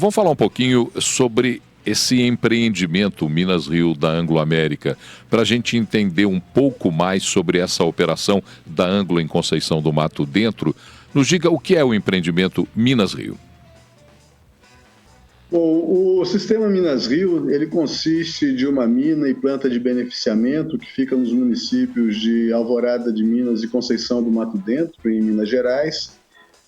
Vamos falar um pouquinho sobre esse empreendimento Minas Rio da Anglo América, para a gente entender um pouco mais sobre essa operação da Anglo em Conceição do Mato Dentro. Nos diga o que é o empreendimento Minas Rio. Bom, o sistema Minas Rio, ele consiste de uma mina e planta de beneficiamento que fica nos municípios de Alvorada de Minas e Conceição do Mato Dentro, em Minas Gerais,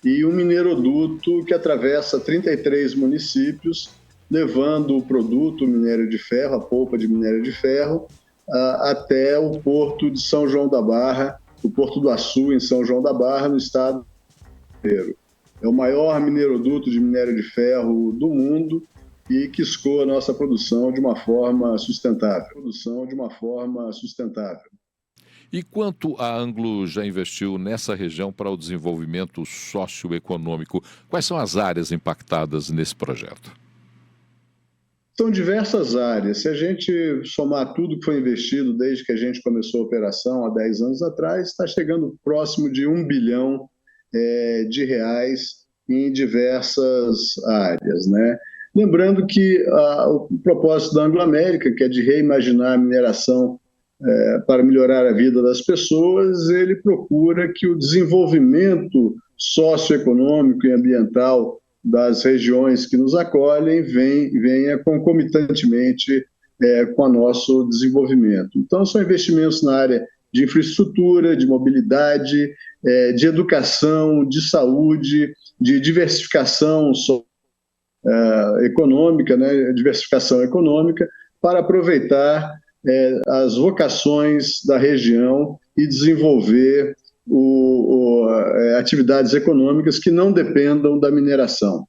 e um mineroduto que atravessa 33 municípios, levando o produto, o minério de ferro, a polpa de minério de ferro, até o porto de São João da Barra, o Porto do Açu, em São João da Barra, no estado do Rio de Janeiro. É o maior mineroduto de minério de ferro do mundo e que escoa a nossa produção de uma forma sustentável. E quanto a Anglo já investiu nessa região para o desenvolvimento socioeconômico? Quais são as áreas impactadas nesse projeto? São diversas áreas. Se a gente somar tudo que foi investido desde que a gente começou a operação há 10 anos atrás, está chegando próximo de R$ 1 bilhão de reais em diversas áreas, né? Lembrando que o propósito da Anglo América, que é de reimaginar a mineração para melhorar a vida das pessoas, ele procura que o desenvolvimento socioeconômico e ambiental das regiões que nos acolhem venha concomitantemente com o nosso desenvolvimento. Então, são investimentos na área de infraestrutura, de mobilidade, de educação, de saúde, de diversificação econômica, né, diversificação econômica, para aproveitar as vocações da região e desenvolver atividades econômicas que não dependam da mineração.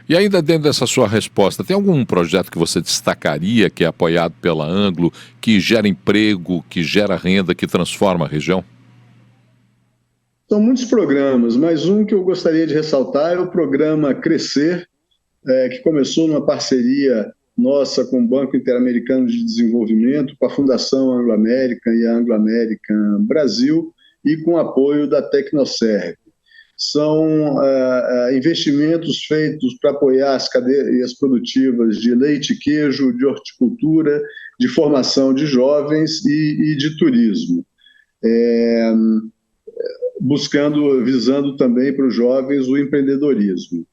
E ainda dentro dessa sua resposta, tem algum projeto que você destacaria que é apoiado pela Anglo, que gera emprego, que gera renda, que transforma a região? São muitos programas, mas um que eu gostaria de ressaltar é o programa Crescer, que começou numa parceria nossa com o Banco Interamericano de Desenvolvimento, com a Fundação Anglo-América e a Anglo-American Brasil, e com apoio da Tecnoserve. São investimentos feitos para apoiar as cadeias produtivas de leite e queijo, de horticultura, de formação de jovens e de turismo, visando também para os jovens o empreendedorismo.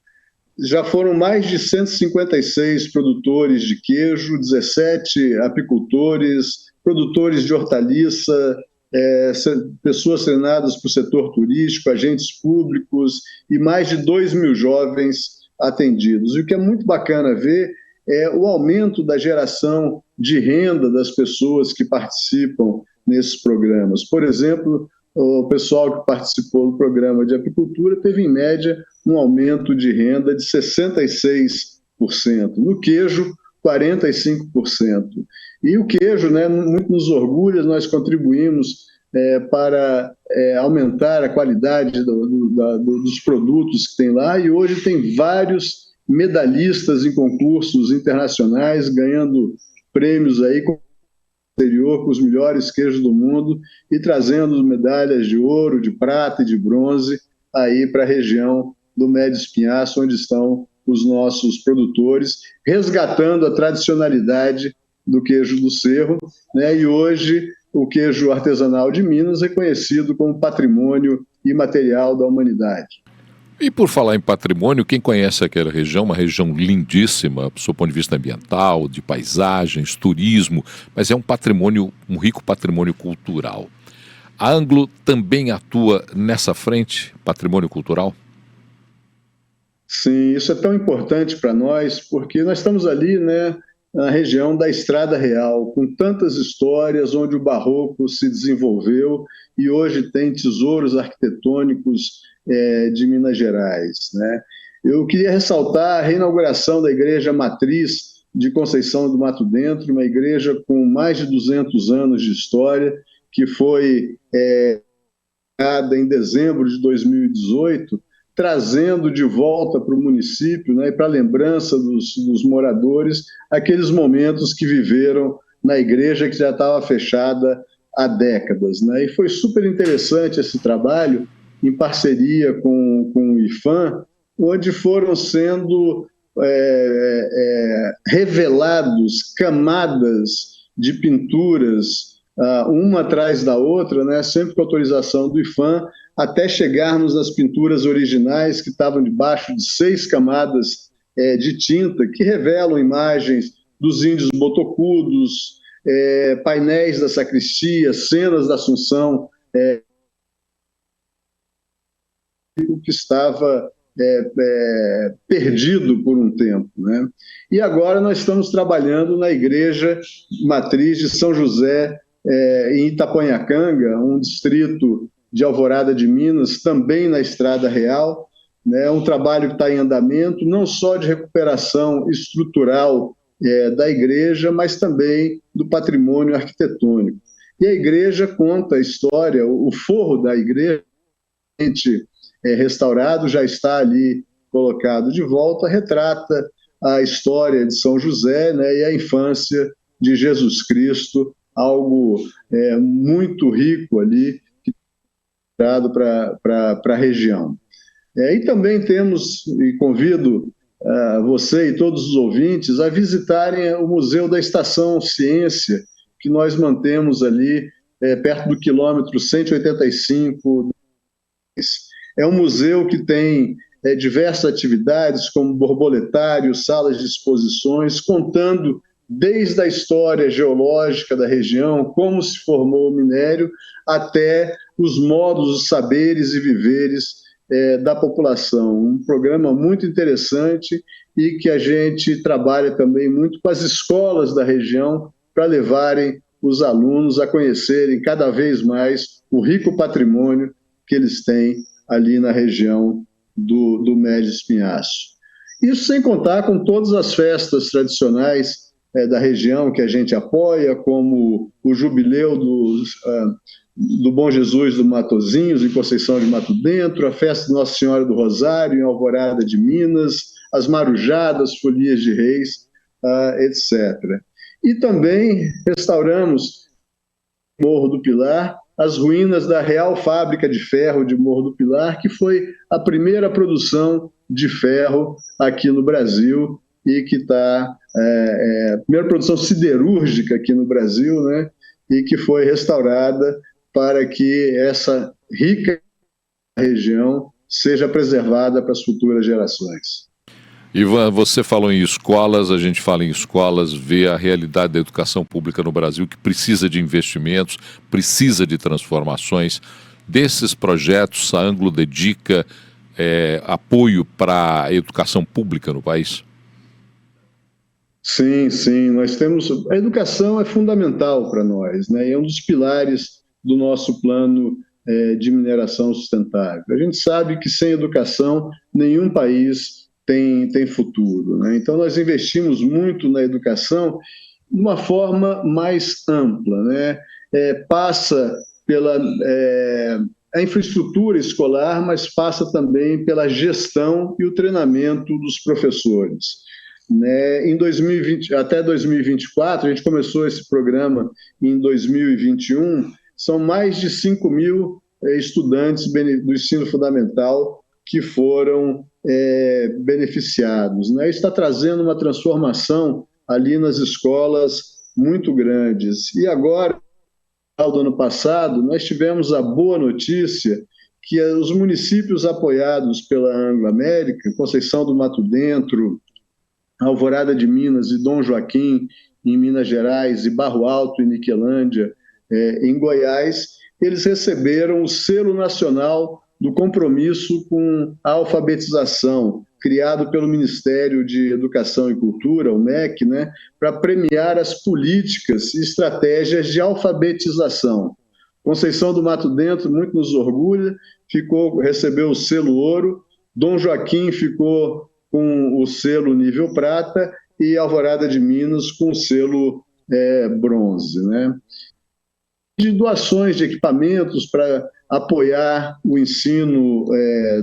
Já foram mais de 156 produtores de queijo, 17 apicultores, produtores de hortaliça, pessoas treinadas para o setor turístico, agentes públicos e mais de 2 mil jovens atendidos. E o que é muito bacana ver é o aumento da geração de renda das pessoas que participam nesses programas. Por exemplo, o pessoal que participou do programa de apicultura teve, em média, um aumento de renda de 66%. No queijo, 45%. E o queijo, né, muito nos orgulha, nós contribuímos para aumentar a qualidade dos produtos que tem lá, e hoje tem vários medalhistas em concursos internacionais, ganhando prêmios aí com exterior, com os melhores queijos do mundo, e trazendo medalhas de ouro, de prata e de bronze aí para a região do Médio Espinhaço, onde estão os nossos produtores, resgatando a tradicionalidade do queijo do Cerro, né? E hoje o queijo artesanal de Minas é reconhecido como patrimônio imaterial da humanidade. E por falar em patrimônio, quem conhece aquela região, uma região lindíssima, do seu ponto de vista ambiental, de paisagens, turismo, mas é um patrimônio, um rico patrimônio cultural. A Anglo também atua nessa frente, patrimônio cultural? Sim, isso é tão importante para nós, porque nós estamos ali, né, na região da Estrada Real, com tantas histórias onde o barroco se desenvolveu e hoje tem tesouros arquitetônicos de Minas Gerais, né? Eu queria ressaltar a reinauguração da Igreja Matriz de Conceição do Mato Dentro, uma igreja com mais de 200 anos de história, que foi criada em dezembro de 2018, trazendo de volta para o município, né, e para a lembrança dos moradores, aqueles momentos que viveram na igreja que já estava fechada há décadas, né? E foi super interessante esse trabalho, em parceria com o IPHAN, onde foram sendo revelados camadas de pinturas, uma atrás da outra, né, sempre com autorização do IPHAN, até chegarmos nas pinturas originais, que estavam debaixo de 6 camadas de tinta, que revelam imagens dos índios botocudos, painéis da sacristia, cenas da Assunção, que estava perdido por um tempo, né? E agora nós estamos trabalhando na igreja matriz de São José, em Itaponhacanga, um distrito de Alvorada de Minas, também na Estrada Real, né? Um trabalho que está em andamento, não só de recuperação estrutural da igreja, mas também do patrimônio arquitetônico. E a igreja conta a história, o forro da igreja, restaurado, já está ali colocado de volta, retrata a história de São José, né, e a infância de Jesus Cristo, algo muito rico ali, dado para a região. E também temos, e convido você e todos os ouvintes a visitarem o Museu da Estação Ciência, que nós mantemos ali perto do quilômetro 185. É um museu que tem diversas atividades, como borboletário, salas de exposições, contando desde a história geológica da região, como se formou o minério, até os modos, os saberes e viveres da população. Um programa muito interessante e que a gente trabalha também muito com as escolas da região para levarem os alunos a conhecerem cada vez mais o rico patrimônio que eles têm ali na região do Médio Espinhaço. Isso sem contar com todas as festas tradicionais da região que a gente apoia, como o Jubileu do Bom Jesus do Matozinhos, em Conceição de Mato Dentro, a festa de Nossa Senhora do Rosário, em Alvorada de Minas, as marujadas, folias de reis, etc. E também restauramos Morro do Pilar, as ruínas da Real Fábrica de Ferro de Morro do Pilar, que foi a primeira produção de ferro aqui no Brasil e que está a primeira produção siderúrgica aqui no Brasil, né? E que foi restaurada para que essa rica região seja preservada para as futuras gerações. Ivan, você falou em escolas, a gente fala em escolas, vê a realidade da educação pública no Brasil, que precisa de investimentos, precisa de transformações. Desses projetos, a Anglo dedica apoio para a educação pública no país? Sim, sim, nós temos... A educação é fundamental para nós, né? É um dos pilares do nosso plano de mineração sustentável. A gente sabe que sem educação nenhum país tem futuro, né? Então nós investimos muito na educação de uma forma mais ampla, né? Passa pela a infraestrutura escolar, mas passa também pela gestão e o treinamento dos professores, né? Em 2020, até 2024, a gente começou esse programa em 2021, são mais de 5.000 estudantes do ensino fundamental que foram beneficiados, né? Isso está trazendo uma transformação ali nas escolas muito grandes. E agora, no ano passado, nós tivemos a boa notícia que os municípios apoiados pela Anglo América, Conceição do Mato Dentro, Alvorada de Minas e Dom Joaquim, em Minas Gerais, e Barro Alto, em Niquelândia, em Goiás, eles receberam o selo nacional do compromisso com a alfabetização, criado pelo Ministério de Educação e Cultura, o MEC, né, para premiar as políticas e estratégias de alfabetização. Conceição do Mato Dentro muito nos orgulha, recebeu o selo ouro, Dom Joaquim ficou com o selo nível prata e Alvorada de Minas com o selo bronze, né? De doações de equipamentos para apoiar o ensino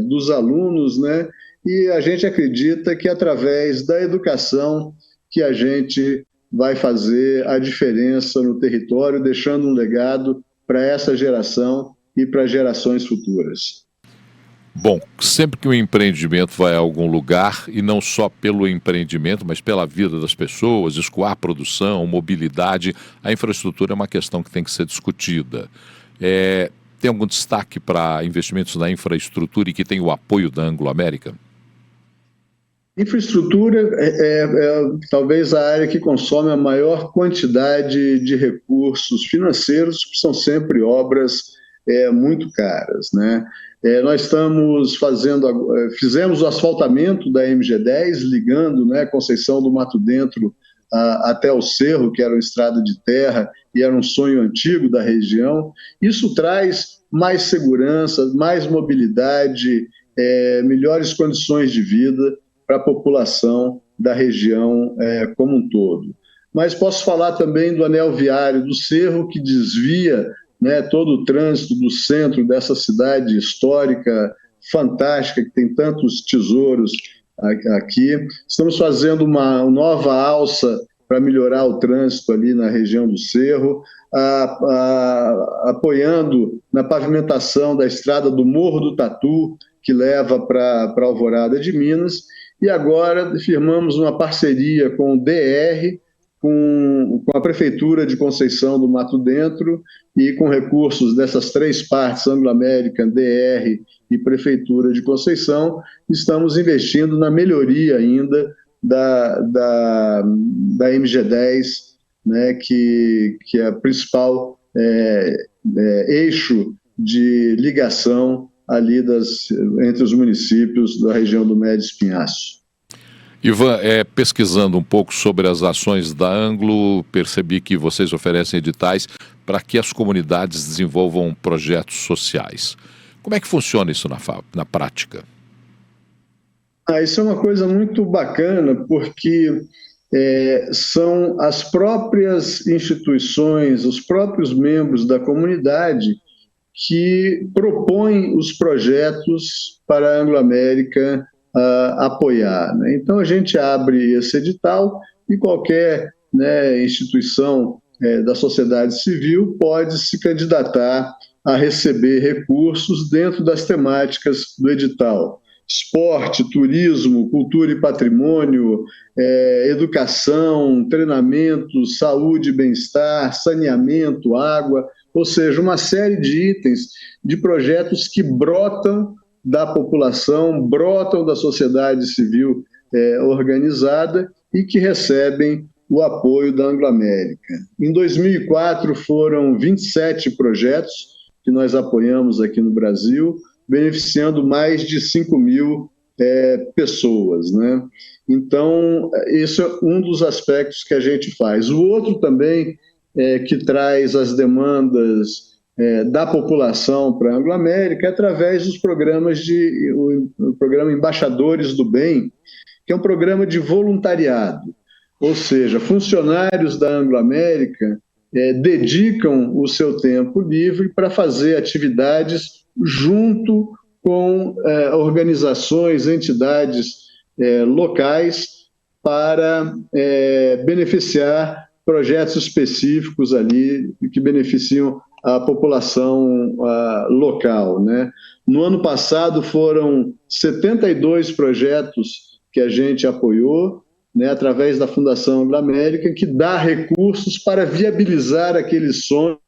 dos alunos, né? E a gente acredita que através da educação que a gente vai fazer a diferença no território, deixando um legado para essa geração e para gerações futuras. Bom, sempre que um empreendimento vai a algum lugar, e não só pelo empreendimento, mas pela vida das pessoas, escoar produção, mobilidade, a infraestrutura é uma questão que tem que ser discutida. Tem algum destaque para investimentos na infraestrutura e que tem o apoio da Anglo-América? Infraestrutura é talvez a área que consome a maior quantidade de recursos financeiros, que são sempre obras muito caras, né? Nós fizemos o asfaltamento da MG10, ligando, né, Conceição do Mato Dentro até o Cerro, que era uma estrada de terra e era um sonho antigo da região. Isso traz mais segurança, mais mobilidade, melhores condições de vida para a população da região como um todo. Mas posso falar também do anel viário do Cerro, que desvia, né, todo o trânsito do centro dessa cidade histórica, fantástica, que tem tantos tesouros aqui. Estamos fazendo uma nova alça para melhorar o trânsito ali na região do Cerro, apoiando na pavimentação da estrada do Morro do Tatu, que leva para Alvorada de Minas, e agora firmamos uma parceria com o DR, com a Prefeitura de Conceição do Mato Dentro, e com recursos dessas três partes, Anglo-American, DR e Prefeitura de Conceição, estamos investindo na melhoria ainda da MG10, né, que é o principal eixo de ligação ali entre os municípios da região do Médio Espinhaço. Ivan, pesquisando um pouco sobre as ações da Anglo, percebi que vocês oferecem editais para que as comunidades desenvolvam projetos sociais. Como é que funciona isso na prática? Isso é uma coisa muito bacana, porque são as próprias instituições, os próprios membros da comunidade que propõem os projetos para a Anglo-América apoiar, né? Então a gente abre esse edital e qualquer, né, instituição da sociedade civil pode se candidatar a receber recursos dentro das temáticas do edital: esporte, turismo, cultura e patrimônio, educação, treinamento, saúde e bem-estar, saneamento, água, ou seja, uma série de itens, de projetos que brotam da população, brotam da sociedade civil organizada e que recebem o apoio da Anglo-América. Em 2004 foram 27 projetos que nós apoiamos aqui no Brasil, beneficiando mais de 5.000 pessoas, né? Então, esse é um dos aspectos que a gente faz. O outro também que traz as demandas da população para a Anglo-América é através dos programas o programa Embaixadores do Bem, que é um programa de voluntariado, ou seja, funcionários da Anglo-América dedicam o seu tempo livre para fazer atividades junto com organizações, entidades locais para beneficiar projetos específicos ali que beneficiam a população local, né? No ano passado foram 72 projetos que a gente apoiou, né, através da Fundação Anglo-América, que dá recursos para viabilizar aquele sonho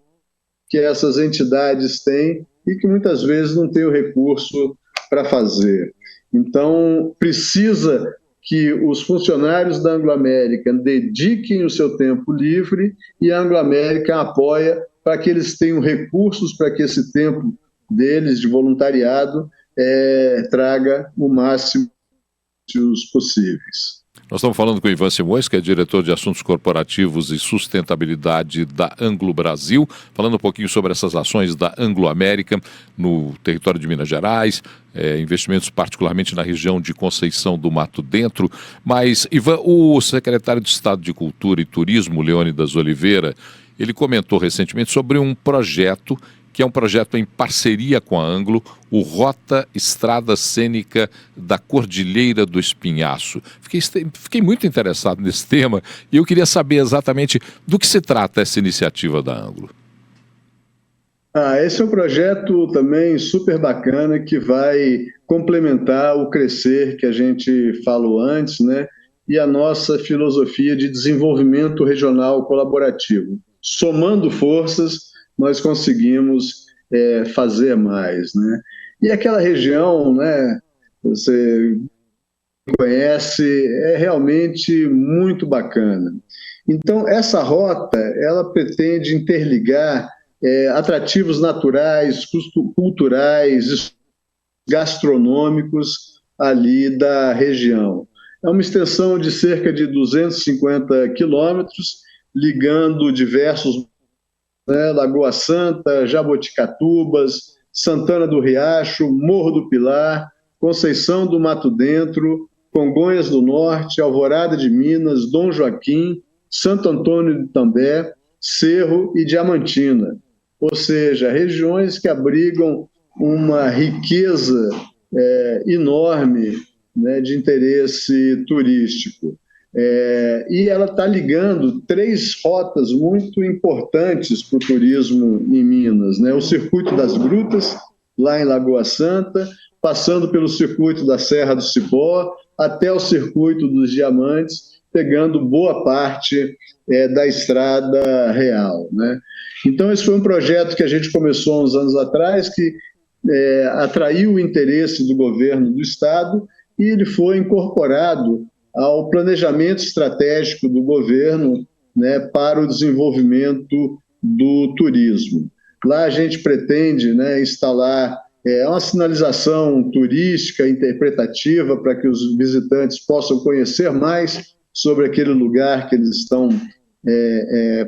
que essas entidades têm e que muitas vezes não tem o recurso para fazer. Então, precisa que os funcionários da Anglo-América dediquem o seu tempo livre e a Anglo-América apoia para que eles tenham recursos para que esse tempo deles de voluntariado traga o máximo possíveis. Nós estamos falando com o Ivan Simões, que é diretor de Assuntos Corporativos e Sustentabilidade da Anglo Brasil, falando um pouquinho sobre essas ações da Anglo-América no território de Minas Gerais, investimentos particularmente na região de Conceição do Mato Dentro. Mas, Ivan, o secretário de Estado de Cultura e Turismo, Leônidas Oliveira, ele comentou recentemente sobre um projeto que é um projeto em parceria com a Anglo, o Rota Estrada Cênica da Cordilheira do Espinhaço. Fiquei muito interessado nesse tema e eu queria saber exatamente do que se trata essa iniciativa da Anglo. Esse é um projeto também super bacana que vai complementar o Crescer que a gente falou antes, né? E a nossa filosofia de desenvolvimento regional colaborativo. Somando forças, nós conseguimos fazer mais, né? E aquela região, né? Você conhece, é realmente muito bacana. Então, essa rota, ela pretende interligar atrativos naturais, culturais, gastronômicos ali da região. É uma extensão de cerca de 250 quilômetros, ligando diversos, né, Lagoa Santa, Jaboticatubas, Santana do Riacho, Morro do Pilar, Conceição do Mato Dentro, Congonhas do Norte, Alvorada de Minas, Dom Joaquim, Santo Antônio de També, Cerro e Diamantina. Ou seja, regiões que abrigam uma riqueza enorme, né, de interesse turístico. E ela está ligando três rotas muito importantes para o turismo em Minas, né? O Circuito das Grutas, lá em Lagoa Santa, passando pelo Circuito da Serra do Cipó, até o Circuito dos Diamantes, pegando boa parte da Estrada Real, né? Então, esse foi um projeto que a gente começou há uns anos atrás, que atraiu o interesse do governo do Estado e ele foi incorporado ao planejamento estratégico do governo, né, para o desenvolvimento do turismo. Lá a gente pretende, né, instalar uma sinalização turística interpretativa para que os visitantes possam conhecer mais sobre aquele lugar que eles estão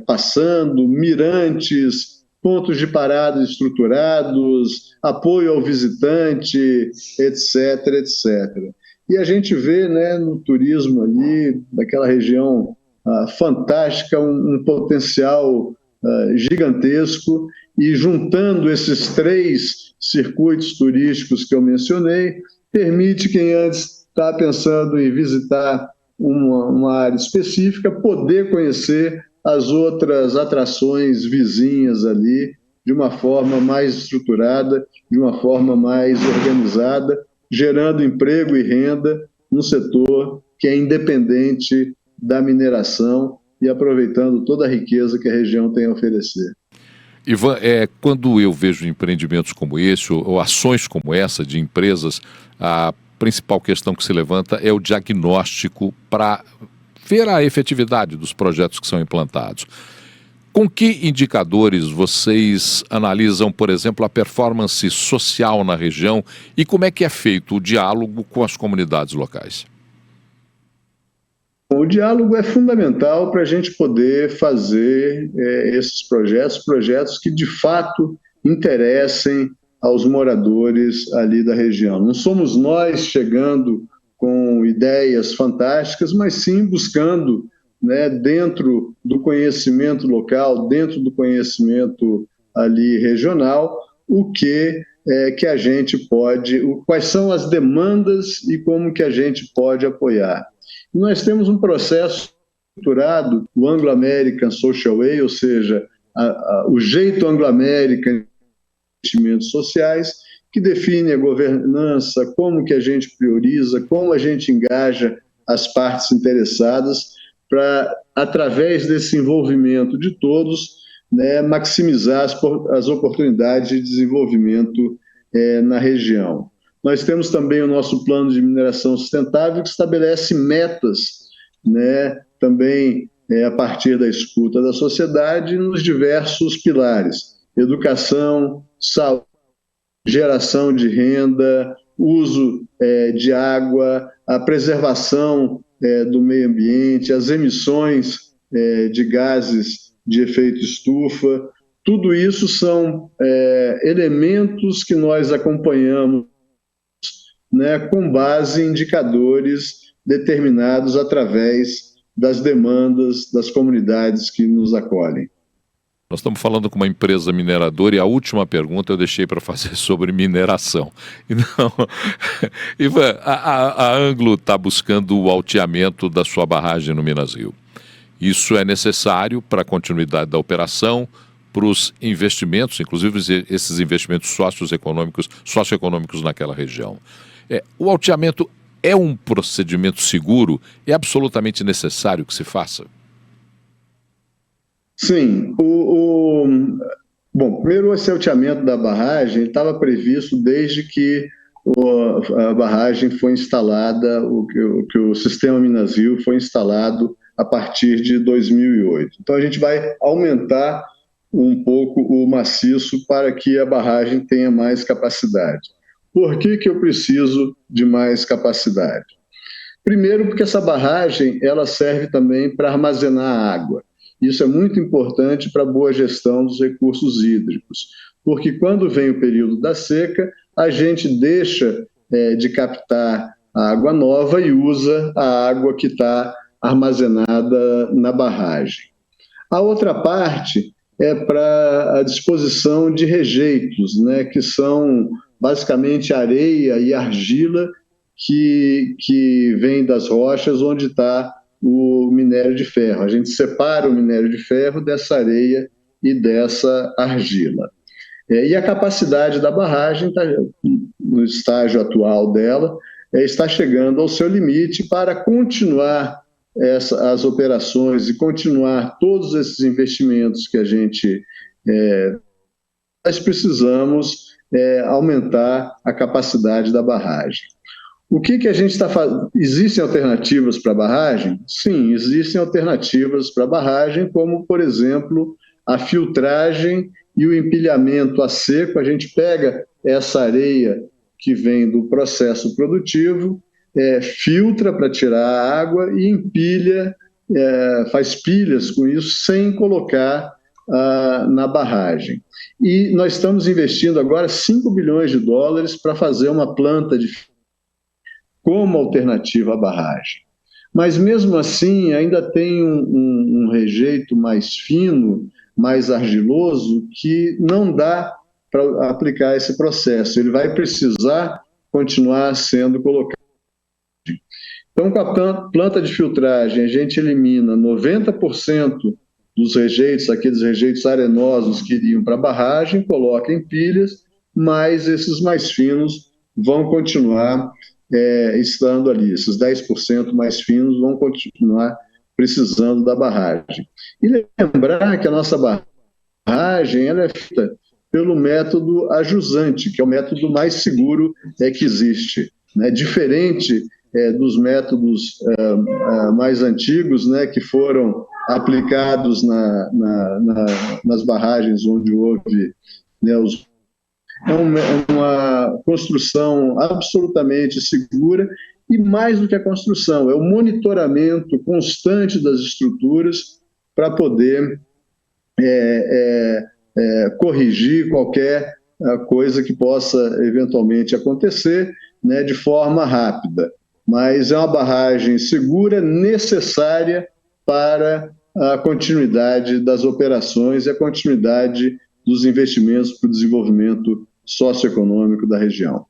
passando, mirantes, pontos de parada estruturados, apoio ao visitante, etc, etc. E a gente vê, né, no turismo ali, daquela região fantástica, um potencial gigantesco, e juntando esses três circuitos turísticos que eu mencionei, permite quem antes está pensando em visitar uma área específica, poder conhecer as outras atrações vizinhas ali de uma forma mais estruturada, de uma forma mais organizada, gerando emprego e renda no setor que é independente da mineração e aproveitando toda a riqueza que a região tem a oferecer. Ivan, quando eu vejo empreendimentos como esse, ou ações como essa de empresas, a principal questão que se levanta é o diagnóstico para ver a efetividade dos projetos que são implantados. Com que indicadores vocês analisam, por exemplo, a performance social na região e como é que é feito o diálogo com as comunidades locais? O diálogo é fundamental para a gente poder fazer esses projetos que de fato interessem aos moradores ali da região. Não somos nós chegando com ideias fantásticas, mas sim buscando, né, dentro do conhecimento local, dentro do conhecimento ali regional, o que que a gente pode, quais são as demandas e como que a gente pode apoiar. Nós temos um processo estruturado, o Anglo-American Social Way, ou seja, o jeito Anglo-American de investimentos sociais, que define a governança, como que a gente prioriza, como a gente engaja as partes interessadas para, através desse envolvimento de todos, né, maximizar as oportunidades de desenvolvimento na região. Nós temos também o nosso plano de mineração sustentável, que estabelece metas, né, também a partir da escuta da sociedade, nos diversos pilares: educação, saúde, geração de renda, uso de água, a preservação do meio ambiente, as emissões de gases de efeito estufa. Tudo isso são elementos que nós acompanhamos, né, com base em indicadores determinados através das demandas das comunidades que nos acolhem. Nós estamos falando com uma empresa mineradora e a última pergunta eu deixei para fazer sobre mineração. Então, Ivan, a Anglo está buscando o alteamento da sua barragem no Minas Rio. Isso é necessário para a continuidade da operação, para os investimentos, inclusive esses investimentos socioeconômicos naquela região. O alteamento é um procedimento seguro? É absolutamente necessário que se faça? Sim. Bom, primeiro, esse alteamento da barragem estava previsto desde que a barragem foi instalada, que o sistema Minas-Rio foi instalado a partir de 2008. Então, a gente vai aumentar um pouco o maciço para que a barragem tenha mais capacidade. Por que eu preciso de mais capacidade? Primeiro, porque essa barragem ela serve também para armazenar água. Isso é muito importante para a boa gestão dos recursos hídricos, porque quando vem o período da seca, a gente deixa de captar a água nova e usa a água que está armazenada na barragem. A outra parte é para a disposição de rejeitos, né, que são basicamente areia e argila que vem das rochas onde está o minério de ferro. A gente separa o minério de ferro dessa areia e dessa argila. E a capacidade da barragem, no estágio atual dela, está chegando ao seu limite para continuar as operações e continuar todos esses investimentos que nós precisamos aumentar a capacidade da barragem. O que a gente está fazendo? Existem alternativas para a barragem? Sim, existem alternativas para a barragem, como, por exemplo, a filtragem e o empilhamento a seco. A gente pega essa areia que vem do processo produtivo, filtra para tirar a água e empilha, faz pilhas com isso, sem colocar na barragem. E nós estamos investindo agora 5 bilhões de dólares para fazer uma planta de como alternativa à barragem. Mas, mesmo assim, ainda tem um rejeito mais fino, mais argiloso, que não dá para aplicar esse processo. Ele vai precisar continuar sendo colocado. Então, com a planta de filtragem, a gente elimina 90% dos rejeitos, aqueles rejeitos arenosos que iriam para a barragem, coloca em pilhas, mas esses mais finos vão continuar estando ali. Esses 10% mais finos vão continuar precisando da barragem. E lembrar que a nossa barragem ela é feita pelo método ajusante, que é o método mais seguro que existe. Né? Diferente dos métodos mais antigos, né, que foram aplicados nas barragens onde houve, né, é uma construção absolutamente segura e, mais do que a construção, é o monitoramento constante das estruturas para poder corrigir qualquer coisa que possa eventualmente acontecer, né, de forma rápida. Mas é uma barragem segura, necessária para a continuidade das operações e a continuidade dos investimentos para o desenvolvimento socioeconômico da região.